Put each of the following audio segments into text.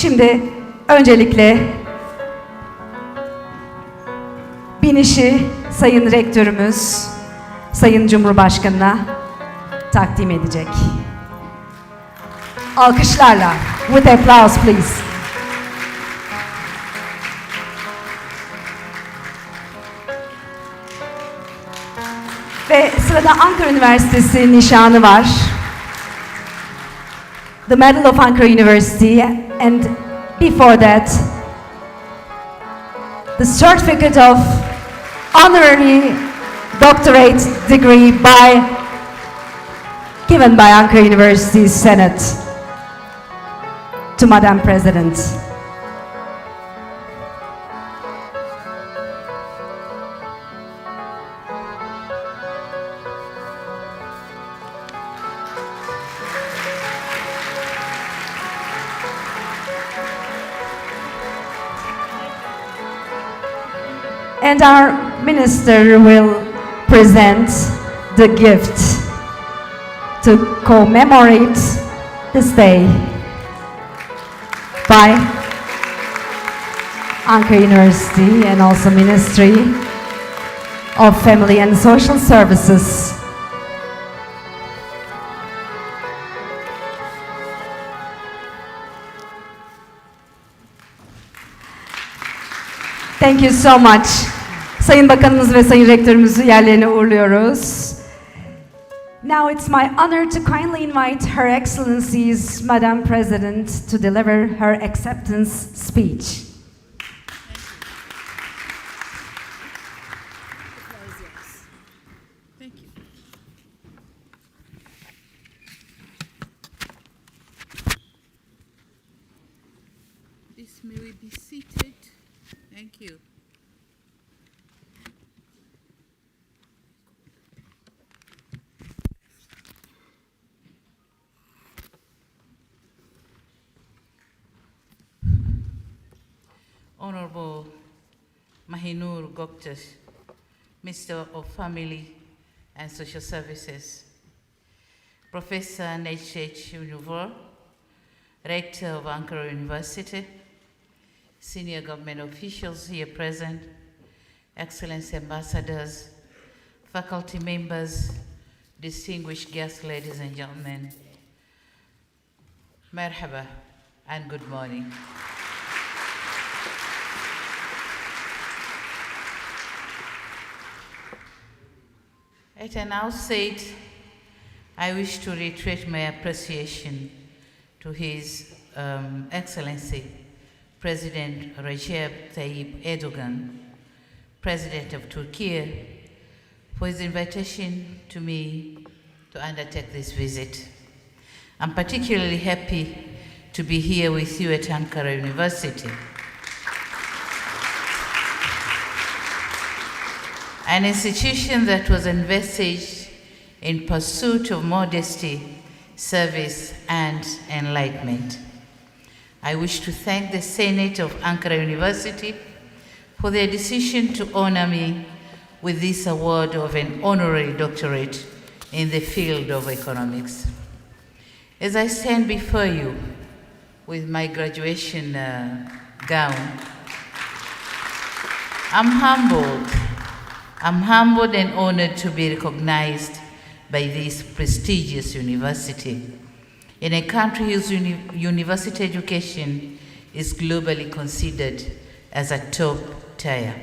Şimdi öncelikle binişi Sayın Rektörümüz, Sayın Cumhurbaşkanı'na takdim edecek. Alkışlarla, with applause please. Ve sırada Ankara Üniversitesi nişanı var. The Medal of Ankara University, and before that, the Certificate of Honorary Doctorate Degree given by Ankara University Senate to Madam President. And our minister will present the gift to commemorate this day by Ankara University and also Ministry of Family and Social Services. Thank you so much. Sayın Bakanımız ve Sayın Rektörümüzü yerlerine uğurluyoruz. Now it's my honor to kindly invite Her Excellency's Madam President to deliver her acceptance speech. Thank you. Please, may we be seated? Thank you. Honorable Mahinur Goktas, Minister of Family and Social Services, Professor Necdet Ünver, Rector of Ankara University, senior government officials here present, Excellency ambassadors, faculty members, distinguished guests, ladies and gentlemen, merhaba and good morning. At an outset, I wish to reiterate my appreciation to His Excellency President Recep Tayyip Erdogan, President of Turkey, for his invitation to me to undertake this visit. I'm particularly happy to be here with you at Ankara University, an institution that was envisaged in pursuit of modesty, service, and enlightenment. I wish to thank the Senate of Ankara University for their decision to honor me with this award of an honorary doctorate in the field of economics. As I stand before you with my graduation gown, I'm humbled and honored to be recognized by this prestigious university in a country whose university education is globally considered as a top tier.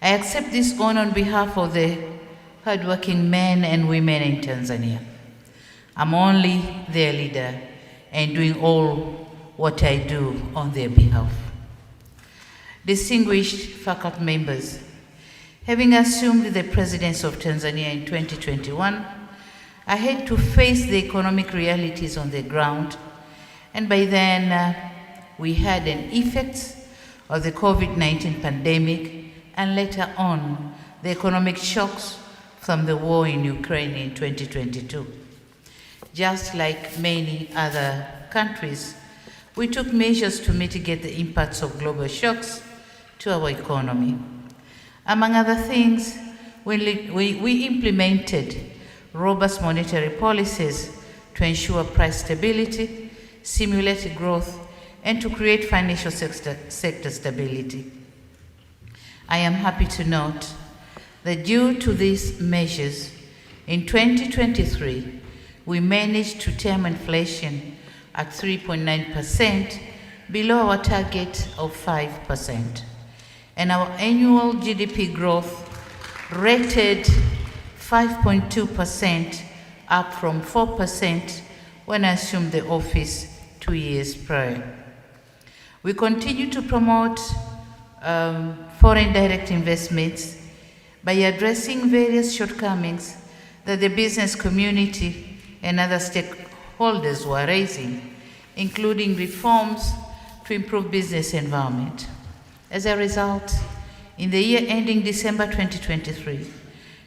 I accept this honor on behalf of the hardworking men and women in Tanzania. I'm only their leader and doing all what I do on their behalf. Distinguished faculty members, having assumed the presidency of Tanzania in 2021, I had to face the economic realities on the ground, and by then we had an effect of the COVID-19 pandemic and later on the economic shocks from the war in Ukraine in 2022. Just like many other countries, we took measures to mitigate the impacts of global shocks to our economy. Among other things, we implemented robust monetary policies to ensure price stability, stimulate growth, and to create financial sector stability. I am happy to note that due to these measures, in 2023, we managed to tame inflation at 3.9%, below our target of 5%. And our annual GDP growth rated 5.2%, up from 4% when I assumed the office 2 years prior. We continue to promote foreign direct investments by addressing various shortcomings that the business community and other stakeholders were raising, including reforms to improve business environment. As a result, in the year ending December 2023,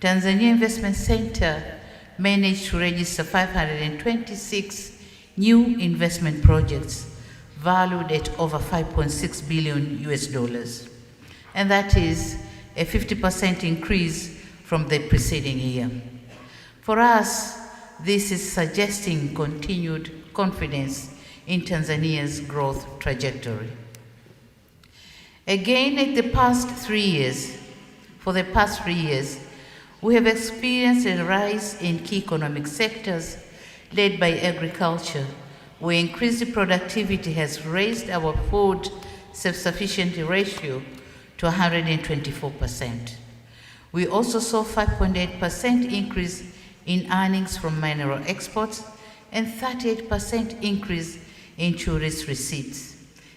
Tanzania Investment Center managed to register 526 new investment projects valued at over $5.6 billion US, and that is a 50% increase from the preceding year. For us, this is suggesting continued confidence in Tanzania's growth trajectory. Again, for the past 3 years, we have experienced a rise in key economic sectors led by agriculture, where increased productivity has raised our food self-sufficiency ratio to 124%. We also saw 5.8% increase in earnings from mineral exports and 38% increase in tourist receipts,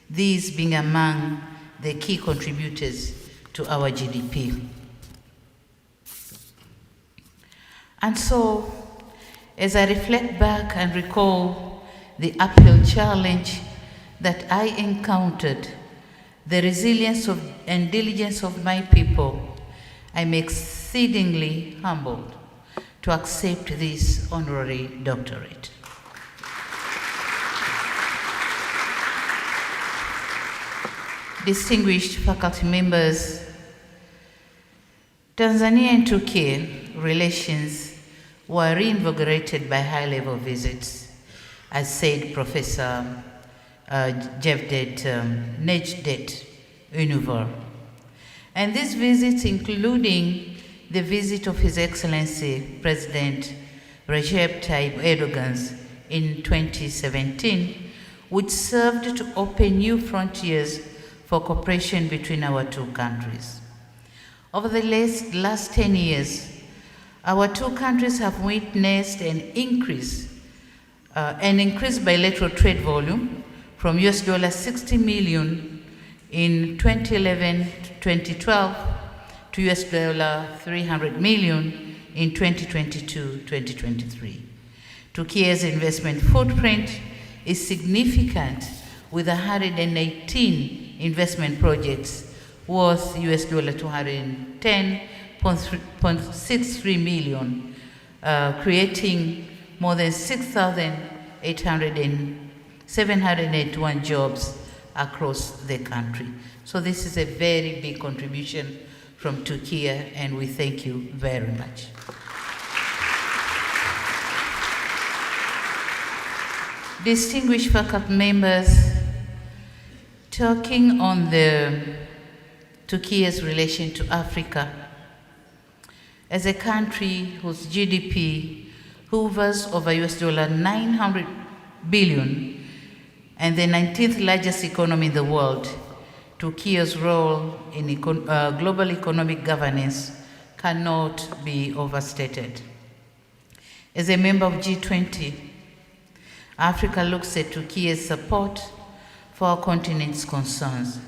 these being among the key contributors to our GDP. And so, as I reflect back and recall the uphill challenge that I encountered, the resilience and diligence of my people, I'm exceedingly humbled to accept this honorary doctorate. Distinguished faculty members, Tanzania and Turkey relations were reinvigorated by high-level visits, as said Professor Necdet Ünver. And these visits, including the visit of His Excellency President Recep Tayyip Erdogan in 2017, which served to open new frontiers for cooperation between our two countries. Over the last 10 years, our two countries have witnessed an increased bilateral trade volume from $60 million in 2011-2012 to $300 million in 2022-2023. Turkey's investment footprint is significant, with 118 investment projects worth $210.63 million, creating more than 6,781 jobs across the country. So this is a very big contribution from Turkey, and we thank you very much. Distinguished faculty members, talking on the Turkey's relation to Africa, as a country whose GDP hovers over $900 billion and the 19th largest economy in the world, Turkey's role in global economic governance cannot be overstated. As a member of G20, Africa looks at Turkey's support for our continent's concerns,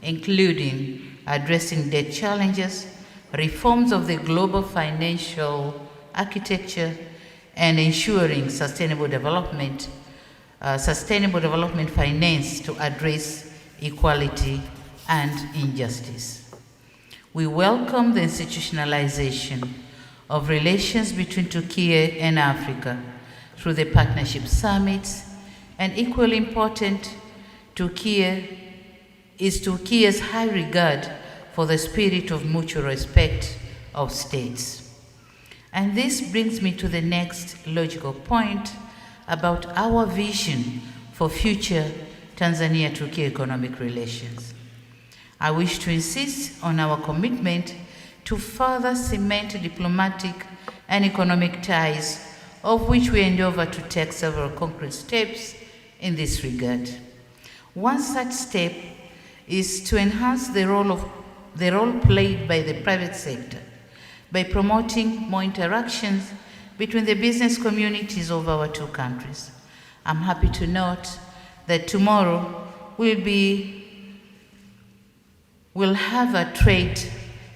including addressing debt challenges, reforms of the global financial architecture, and ensuring sustainable development finance to address equality and injustice. We welcome the institutionalization of relations between Turkey and Africa through the partnership summits, and equally important, Turkey's high regard for the spirit of mutual respect of states. And this brings me to the next logical point about our vision for future Tanzania-Turkey economic relations. I wish to insist on our commitment to further cement diplomatic and economic ties, of which we endeavor to take several concrete steps in this regard. One such step is to enhance the role played by the private sector by promoting more interactions between the business communities of our two countries. I'm happy to note that tomorrow we'll have a trade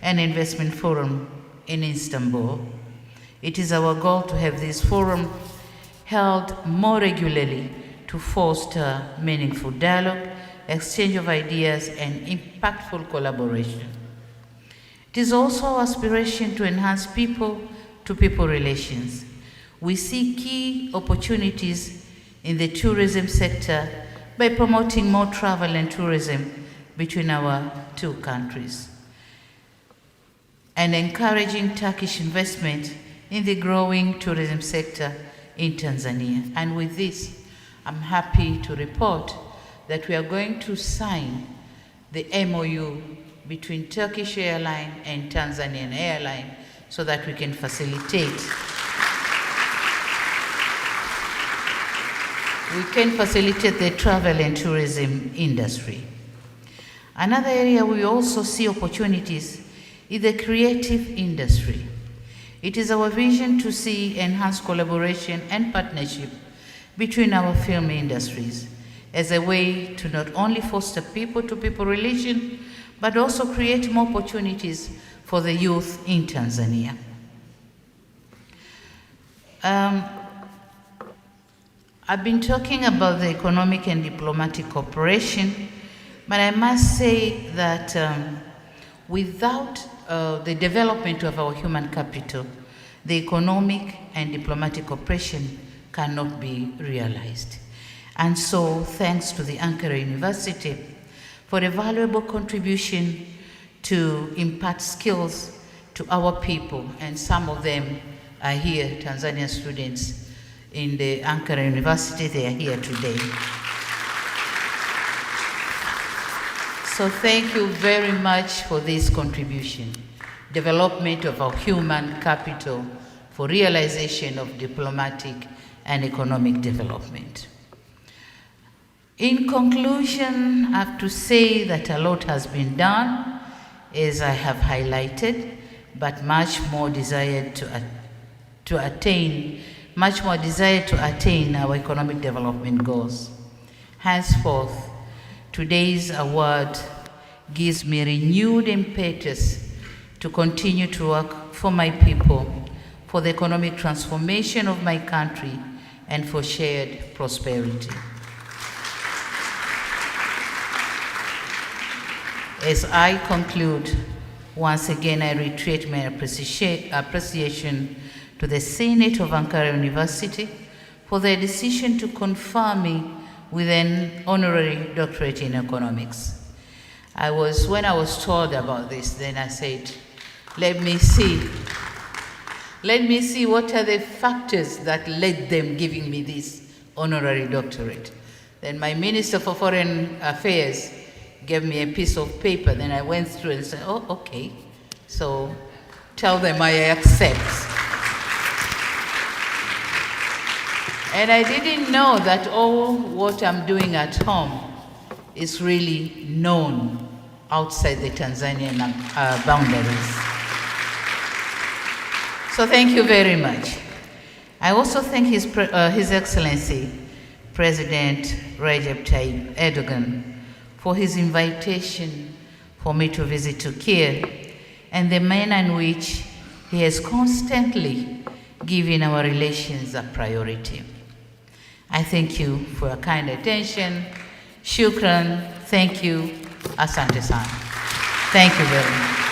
and investment forum in Istanbul. It is our goal to have this forum held more regularly to foster meaningful dialogue, exchange of ideas, and impactful collaboration. It is also our aspiration to enhance people-to-people relations. We see key opportunities in the tourism sector by promoting more travel and tourism between our two countries and encouraging Turkish investment in the growing tourism sector in Tanzania. And with this, I'm happy to report that we are going to sign the MOU between Turkish Airlines and Tanzanian Airlines so that we can facilitate the travel and tourism industry. Another area we also see opportunities is the creative industry. It is our vision to see enhanced collaboration and partnership between our film industries as a way to not only foster people-to-people relations, but also create more opportunities for the youth in Tanzania. I've been talking about the economic and diplomatic cooperation, but I must say that without the development of our human capital, the economic and diplomatic cooperation cannot be realized. And so, thanks to the Ankara University for a valuable contribution to impart skills to our people, and some of them are here, Tanzanian students in the Ankara University, they are here today. So thank you very much for this contribution, development of our human capital for realization of diplomatic and economic development. In conclusion, I have to say that a lot has been done, as I have highlighted, but much more desired to attain our economic development goals. Henceforth, today's award gives me renewed impetus to continue to work for my people, for the economic transformation of my country, and for shared prosperity. As I conclude, once again I reiterate my appreciation to the Senate of Ankara University for their decision to confer me with an honorary doctorate in economics. When I was told about this, then I said, let me see what are the factors that led them giving me this honorary doctorate. Then my Minister for Foreign Affairs gave me a piece of paper, then I went through and said, oh, okay, so tell them I accept. And I didn't know that all what I'm doing at home is really known outside the Tanzanian boundaries. So thank you very much. I also thank His Excellency, President Recep Tayyip Erdogan, for his invitation for me to visit Turkey and the manner in which he has constantly given our relations a priority. I thank you for your kind attention. Shukran, thank you, asante sana. Thank you very much.